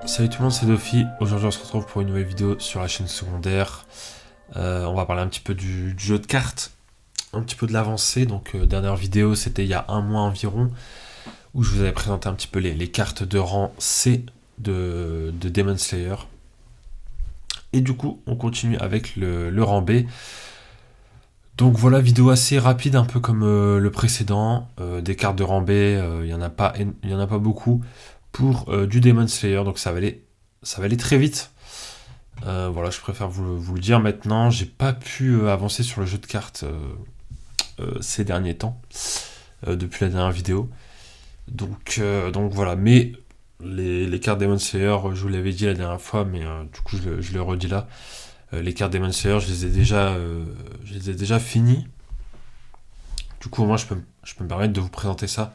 Salut tout le monde, c'est Dofi. Aujourd'hui on se retrouve pour une nouvelle vidéo sur la chaîne secondaire. On va parler un petit peu du jeu de cartes, un petit peu de l'avancée. Donc dernière vidéo c'était il y a un mois environ, où je vous avais présenté un petit peu les cartes de rang C de Demon Slayer. Et du coup on continue avec le rang B. Donc voilà, vidéo assez rapide, un peu comme le précédent. Des cartes de rang B, il n'y en a pas beaucoup pour du Demon Slayer, donc ça va aller très vite. Voilà, je préfère vous le dire maintenant. J'ai pas pu avancer sur le jeu de cartes ces derniers temps, depuis la dernière vidéo. Donc voilà, mais les cartes Demon Slayer, je vous l'avais dit la dernière fois, mais du coup je le redis là. Les cartes Demon Slayer, je les ai déjà finies. Du coup, moi, je peux me permettre de vous présenter ça.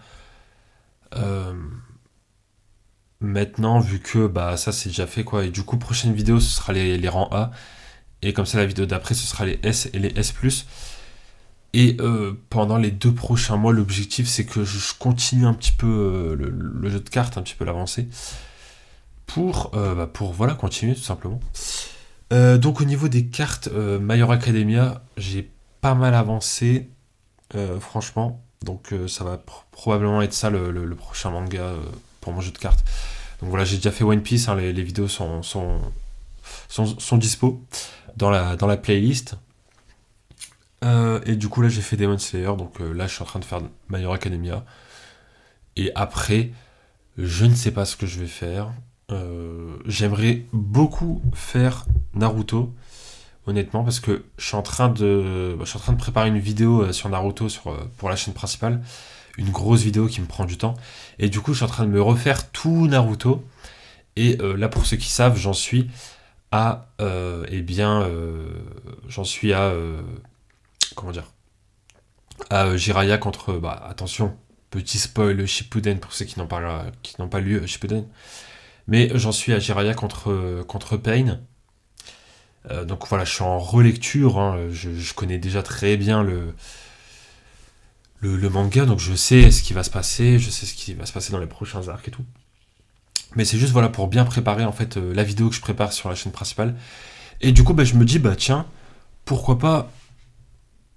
Maintenant, vu que bah ça c'est déjà fait quoi, et du coup prochaine vidéo ce sera les rangs A, et comme ça la vidéo d'après ce sera les S et les S+. Et pendant les 2 prochains mois, l'objectif c'est que je continue un petit peu le jeu de cartes, un petit peu l'avancée, pour voilà, continuer tout simplement. Donc au niveau des cartes My Hero Academia, j'ai pas mal avancé, franchement. Donc ça va probablement être ça le prochain manga pour mon jeu de cartes. Donc voilà, j'ai déjà fait One Piece, hein, les vidéos sont dispo dans la playlist. Et du coup là j'ai fait Demon Slayer, donc là je suis en train de faire My Hero Academia. Et après, je ne sais pas ce que je vais faire. J'aimerais beaucoup faire Naruto, honnêtement, parce que je suis en train de préparer une vidéo sur Naruto pour la chaîne principale. Une grosse vidéo qui me prend du temps. Et du coup, je suis en train de me refaire tout Naruto. Et là, pour ceux qui savent, j'en suis à... j'en suis à... comment dire, à Jiraiya contre... Bah, attention, petit spoil Shippuden pour ceux qui n'ont pas lu Shippuden. Mais j'en suis à Jiraiya contre Pain. Donc voilà, je suis en relecture. Hein, je connais déjà très bien le manga, donc je sais ce qui va se passer, je sais ce qui va se passer dans les prochains arcs et tout. Mais c'est juste voilà pour bien préparer en fait la vidéo que je prépare sur la chaîne principale. Et du coup bah, je me dis bah tiens, pourquoi pas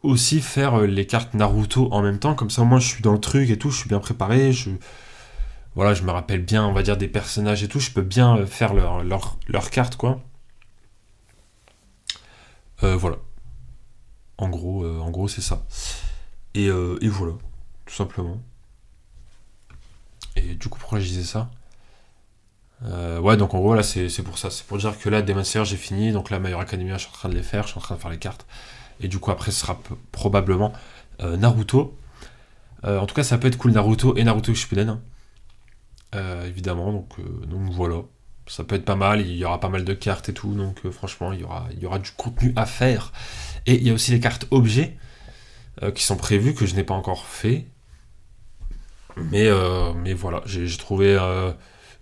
aussi faire les cartes Naruto en même temps, comme ça au moins je suis dans le truc et tout, je suis bien préparé, voilà, je me rappelle bien on va dire des personnages et tout, je peux bien faire leur cartes quoi. Voilà, en gros c'est ça. Et voilà, tout simplement. Et du coup pourquoi je disais ça? Ouais, donc en gros, là, c'est pour ça. C'est pour dire que là, Demon Slayer, j'ai fini. Donc là, My Hero Academia, je suis en train de les faire. Je suis en train de faire les cartes. Et du coup, après, ce sera probablement Naruto. En tout cas, ça peut être cool, Naruto et Naruto Shippuden. Hein. Évidemment, donc voilà. Ça peut être pas mal. Il y aura pas mal de cartes et tout. Donc franchement, il y aura du contenu à faire. Et il y a aussi les cartes objets qui sont prévues, que je n'ai pas encore fait. Mais voilà, j'ai trouvé...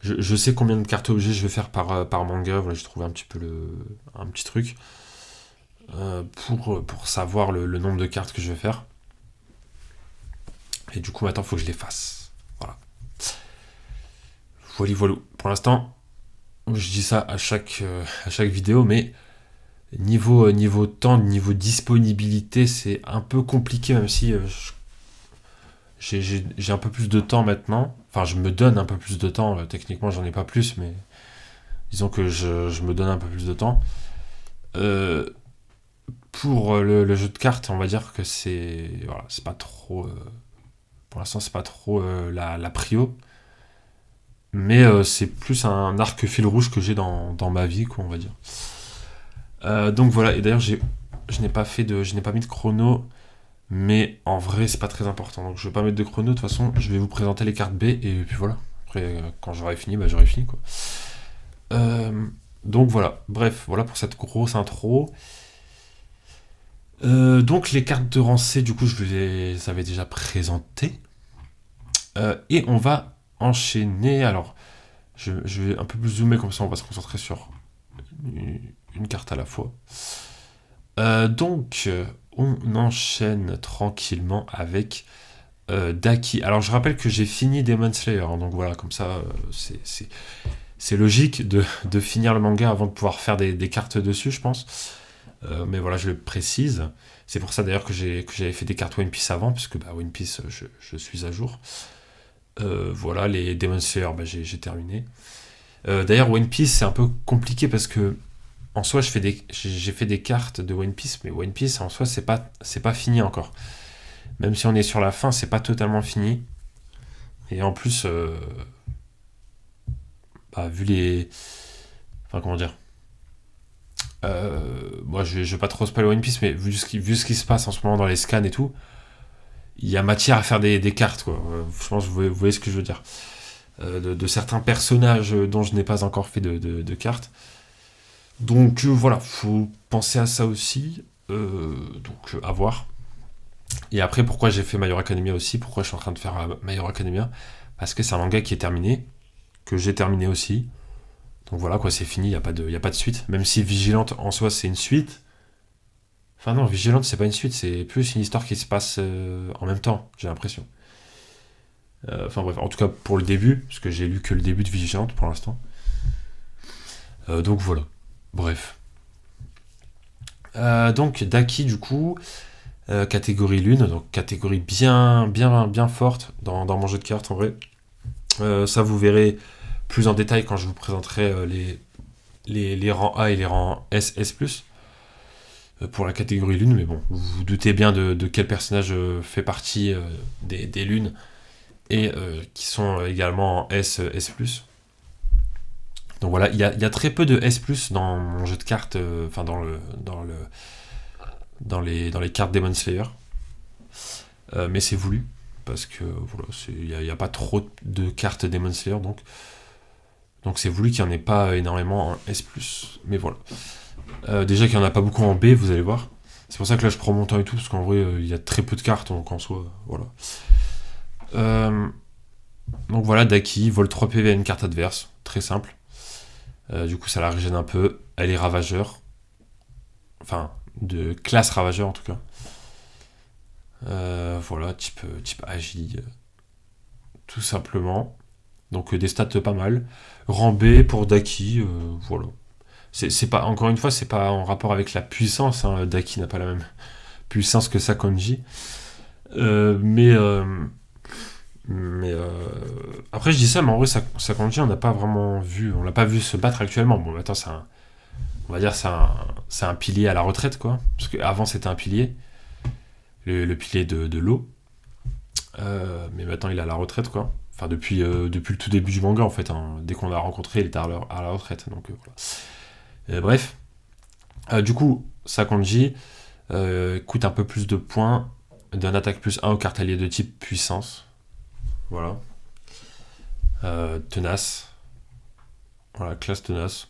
je sais combien de cartes objets je vais faire par manga. Voilà, j'ai trouvé un petit peu un petit truc pour savoir le nombre de cartes que je vais faire. Et du coup, maintenant, il faut que je les fasse. Voilà. Voilà. Pour l'instant, je dis ça à chaque vidéo, mais niveau temps, niveau disponibilité, c'est un peu compliqué, même si j'ai un peu plus de temps maintenant. Enfin, je me donne un peu plus de temps. Techniquement, j'en ai pas plus, mais disons que je me donne un peu plus de temps. Pour le jeu de cartes, on va dire que c'est pas trop. Pour l'instant, c'est pas trop la prio. Mais c'est plus un arc fil rouge que j'ai dans ma vie, quoi, on va dire. Donc voilà. Et d'ailleurs, je n'ai pas mis de chrono. Mais en vrai, c'est pas très important. Donc je vais pas mettre de chrono. De toute façon, je vais vous présenter les cartes B. Et puis voilà. Après, quand j'aurai fini, bah j'aurai fini, quoi. Donc voilà. Bref, voilà pour cette grosse intro. Donc les cartes de rang C, du coup, je vous les avais déjà présentées. Et on va enchaîner. Alors, je vais un peu plus zoomer, comme ça on va se concentrer sur une carte à la fois. Donc, on enchaîne tranquillement avec Daki. Alors, je rappelle que j'ai fini Demon Slayer, hein, donc voilà, comme ça, c'est logique de finir le manga avant de pouvoir faire des cartes dessus, je pense. Mais voilà, je le précise. C'est pour ça d'ailleurs que j'avais fait des cartes One Piece avant, puisque bah, One Piece, je suis à jour. Voilà, les Demon Slayer, bah, j'ai terminé. D'ailleurs, One Piece, c'est un peu compliqué parce que en soi, j'ai fait des cartes de One Piece, mais One Piece, en soi, c'est pas fini encore. Même si on est sur la fin, c'est pas totalement fini. Et en plus, bah, vu les... Enfin, comment dire, moi, je vais pas trop spoiler One Piece, mais vu ce qui se passe en ce moment dans les scans et tout, il y a matière à faire des cartes, quoi. Je pense que vous voyez ce que je veux dire. De certains personnages dont je n'ai pas encore fait de cartes. Donc voilà, faut penser à ça aussi. Donc à voir. Et après, pourquoi j'ai fait My Hero Academia aussi? Pourquoi je suis en train de faire My Hero Academia? Parce que c'est un manga qui est terminé, que j'ai terminé aussi. Donc voilà, quoi, c'est fini, y a pas de suite. Même si Vigilante en soi c'est une suite. Enfin non, Vigilante c'est pas une suite, c'est plus une histoire qui se passe en même temps, j'ai l'impression. Enfin bref, en tout cas pour le début, parce que j'ai lu que le début de Vigilante pour l'instant. Donc voilà, bref. Donc Daki du coup, catégorie lune, donc catégorie bien forte dans mon jeu de cartes en vrai. Ça vous verrez plus en détail quand je vous présenterai les rangs A et les rangs S, S+, pour la catégorie lune, mais bon, vous vous doutez bien de quel personnage fait partie des lunes, et qui sont également en S, S+. Donc voilà, il y a très peu de S+, dans mon jeu de cartes, enfin dans les cartes Demon Slayer. Mais c'est voulu, parce que voilà, il n'y a pas trop de cartes Demon Slayer, donc c'est voulu qu'il n'y en ait pas énormément en S+. Mais voilà. Déjà qu'il n'y en a pas beaucoup en B, vous allez voir. C'est pour ça que là je prends mon temps et tout, parce qu'en vrai il y a très peu de cartes, donc en soi, voilà. Donc voilà, Daki, vol 3 PV à une carte adverse, très simple. Du coup ça la régène un peu, elle est ravageur. Enfin, de classe ravageur en tout cas. Voilà, type agi, tout simplement. Donc des stats pas mal. Rang B pour Daki, voilà. C'est pas, encore une fois, c'est pas en rapport avec la puissance, hein. Daki n'a pas la même puissance que Sakonji. Mais après je dis ça, mais en vrai Sakonji on n'a pas vraiment vu, on l'a pas vu se battre actuellement. Bon attends, on va dire c'est un pilier à la retraite quoi, parce qu'avant c'était un pilier, le pilier de l'eau. Mais maintenant il est à la retraite quoi. Enfin depuis le tout début du manga en fait, hein. Dès qu'on l'a rencontré il était à la retraite, donc voilà. Bref, du coup Sakonji coûte un peu plus de points, d'un attaque plus 1 au carte allié de type puissance. Voilà. Tenace. Voilà, classe tenace.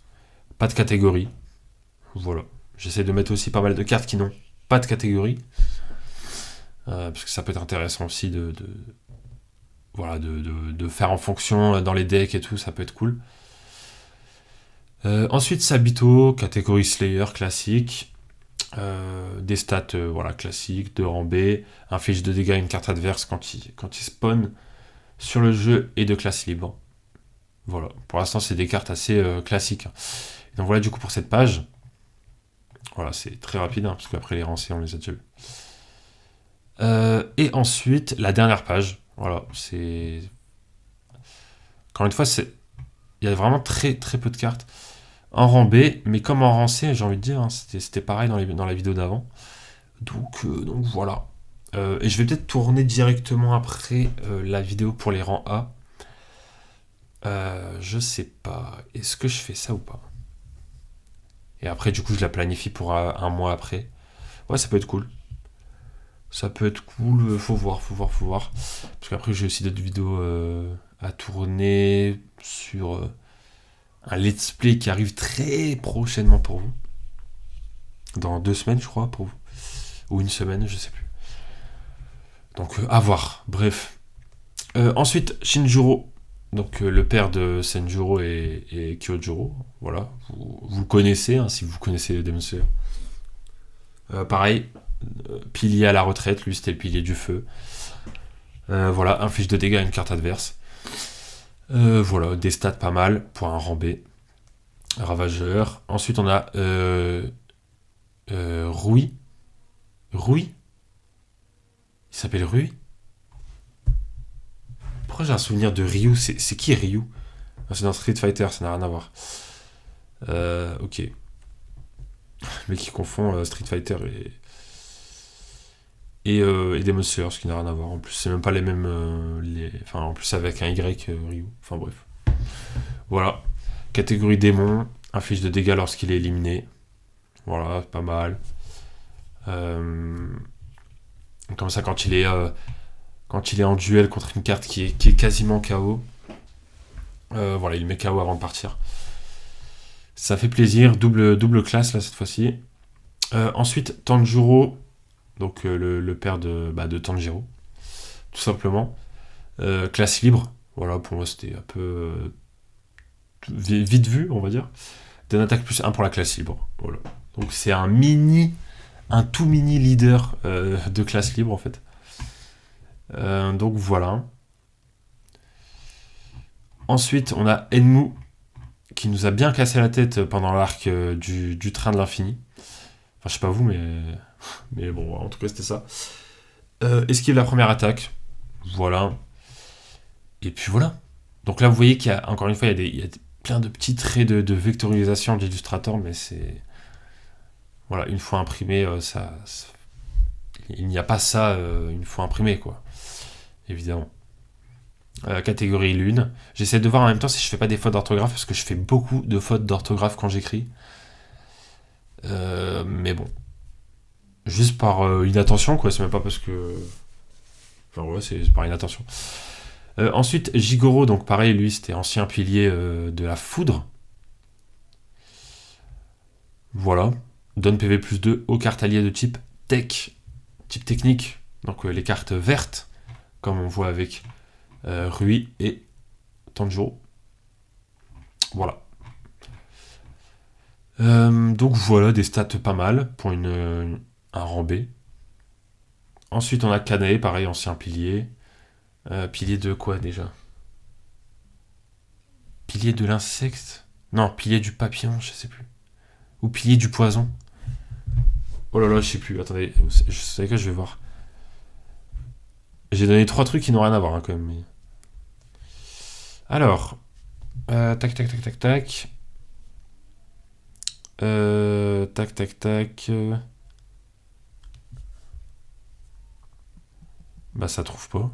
Pas de catégorie. Voilà. J'essaie de mettre aussi pas mal de cartes qui n'ont pas de catégorie. Parce que ça peut être intéressant aussi voilà, de faire en fonction dans les decks et tout, ça peut être cool. Ensuite, Sabito, catégorie Slayer classique. Des stats voilà, classiques, de rang B. Inflige de dégâts à une carte adverse quand il spawn sur le jeu et de classe libre. Voilà, pour l'instant c'est des cartes assez classiques. Donc voilà du coup pour cette page. Voilà, c'est très rapide, hein, parce qu'après les rangs C on les a déjà vus. Et ensuite, la dernière page. Voilà, c'est... Encore une fois, il y a vraiment très très peu de cartes. En rang B, mais comme en rang C, j'ai envie de dire, hein, c'était pareil dans la vidéo d'avant. Donc voilà. Et je vais peut-être tourner directement après la vidéo pour les rangs A. Je sais pas. Est-ce que je fais ça ou pas? Et après, du coup, je la planifie pour un mois après. Ouais, ça peut être cool. Ça peut être cool. Faut voir. Parce qu'après, j'ai aussi d'autres vidéos à tourner sur un let's play qui arrive très prochainement pour vous. Dans 2 semaines, je crois, pour vous. Ou une semaine, je sais plus. Donc, à voir. Bref. Ensuite, Shinjuro. Donc le père de Senjuro et Kyojuro, voilà, vous le connaissez, hein, si vous connaissez Demon Slayer. Pareil, pilier à la retraite, lui c'était le pilier du feu. Voilà, inflige de dégâts à une carte adverse. Voilà, des stats pas mal pour un rang B. Ravageur. Ensuite, on a Rui. Rui? Il s'appelle Rui? Pourquoi j'ai un souvenir de Ryu? C'est qui Ryu? Ah, c'est dans Street Fighter, ça n'a rien à voir. Ok. Le mec qui confond Street Fighter et Demon Slayer, ce qui n'a rien à voir. En plus, c'est même pas les mêmes. Enfin, en plus, avec un Y, Ryu. Enfin, bref. Voilà. Catégorie démon. Inflige de dégâts lorsqu'il est éliminé. Voilà, pas mal. Comme ça, quand il est en duel contre une carte qui est quasiment KO, voilà, il met KO avant de partir. Ça fait plaisir. Double classe, là, cette fois-ci. Ensuite, Tanjiro. Donc, le père de Tanjiro. Tout simplement. Classe libre. Voilà, pour moi, c'était un peu vite vu, on va dire. Donne attaque plus 1 pour la classe libre. Voilà. Donc, c'est un tout mini leader de classe libre, en fait. Donc, voilà. Ensuite, on a Enmu, qui nous a bien cassé la tête pendant l'arc du train de l'infini. Enfin, je sais pas vous, mais bon, en tout cas, c'était ça. Esquive la première attaque. Voilà. Et puis voilà. Donc là, vous voyez qu'il y a, encore une fois, il y a plein de petits traits de vectorisation d'Illustrator, mais c'est... Voilà, une fois imprimé, il n'y a pas ça une fois imprimé, quoi. Évidemment. Catégorie lune. J'essaie de voir en même temps si je fais pas des fautes d'orthographe, parce que je fais beaucoup de fautes d'orthographe quand j'écris. Mais bon. Juste par inattention, quoi. C'est même pas parce que... Enfin, ouais, c'est par inattention. Ensuite, Jigoro, donc pareil, lui, c'était ancien pilier de la foudre. Voilà. Donne PV plus 2 aux cartes alliées de type tech, type technique. Donc les cartes vertes, comme on voit avec Rui et Tanjiro. Voilà. Donc voilà, des stats pas mal pour un rang B. Ensuite, on a Kanae, pareil, ancien pilier. Pilier de quoi déjà? Pilier de l'insecte? Non, pilier du papillon, je sais plus. Ou pilier du poison. Oh là là, je sais plus. Attendez, je sais que je vais voir. J'ai donné 3 trucs qui n'ont rien à voir, hein, quand même. Mais... Alors, tac. Tac. Bah, ça trouve pas.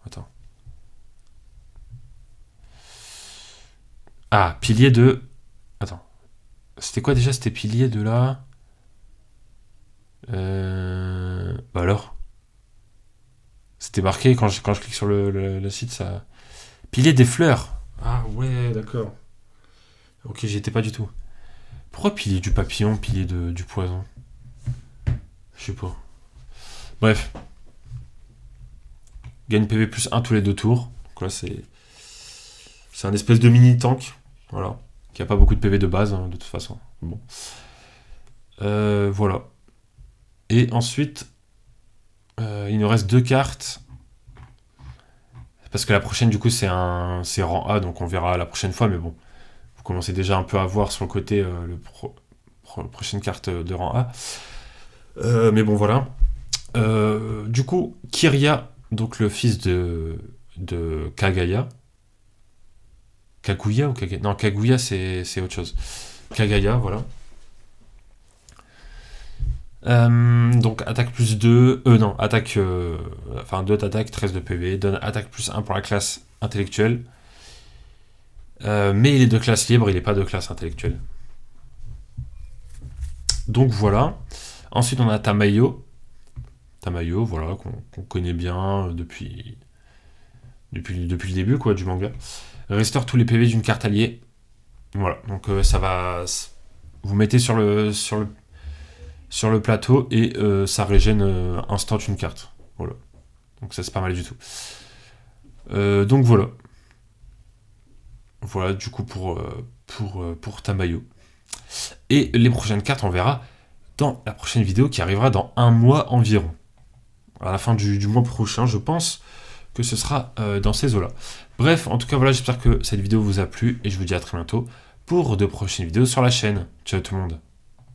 Attends. Ah, pilier de... Attends. C'était quoi déjà? C'était pilier de là... Bah alors. C'était marqué quand je clique sur le site, ça... Pilier des fleurs. Ah ouais, d'accord. Ok, j'y étais pas du tout. Pourquoi pilier du papillon, pilier du poison? Je sais pas. Bref. Gagne PV plus 1 tous les 2 tours. Donc là, c'est un espèce de mini tank. Voilà. Qui a pas beaucoup de PV de base, hein, de toute façon. Bon. Voilà. Et ensuite, il nous reste 2 cartes. Parce que la prochaine, du coup, c'est rang A, donc on verra la prochaine fois, mais bon. Vous commencez déjà un peu à voir sur le côté la prochaine carte de rang A. Mais bon, voilà. Du coup, Kiria, donc le fils de Kagaya. Kaguya ou Kagaya? Non, Kaguya, c'est autre chose. Kagaya, voilà. Donc attaque plus 2, non, attaque, enfin 2 attaques, 13 de PV, donne attaque plus 1 pour la classe intellectuelle, mais il est de classe libre, il n'est pas de classe intellectuelle. Donc voilà. Ensuite on a Tamayo, voilà, qu'on connaît bien depuis le début, quoi, du manga. Restaure tous les PV d'une carte alliée. Voilà, donc ça va... Vous mettez sur le plateau et ça régène instant une carte. Voilà. Donc ça c'est pas mal du tout. Donc voilà. Voilà du coup pour Tamayo. Et les prochaines cartes on verra dans la prochaine vidéo qui arrivera dans un mois environ. À la fin du mois prochain je pense que ce sera dans ces eaux-là. Bref, en tout cas, voilà, j'espère que cette vidéo vous a plu et je vous dis à très bientôt pour de prochaines vidéos sur la chaîne. Ciao tout le monde.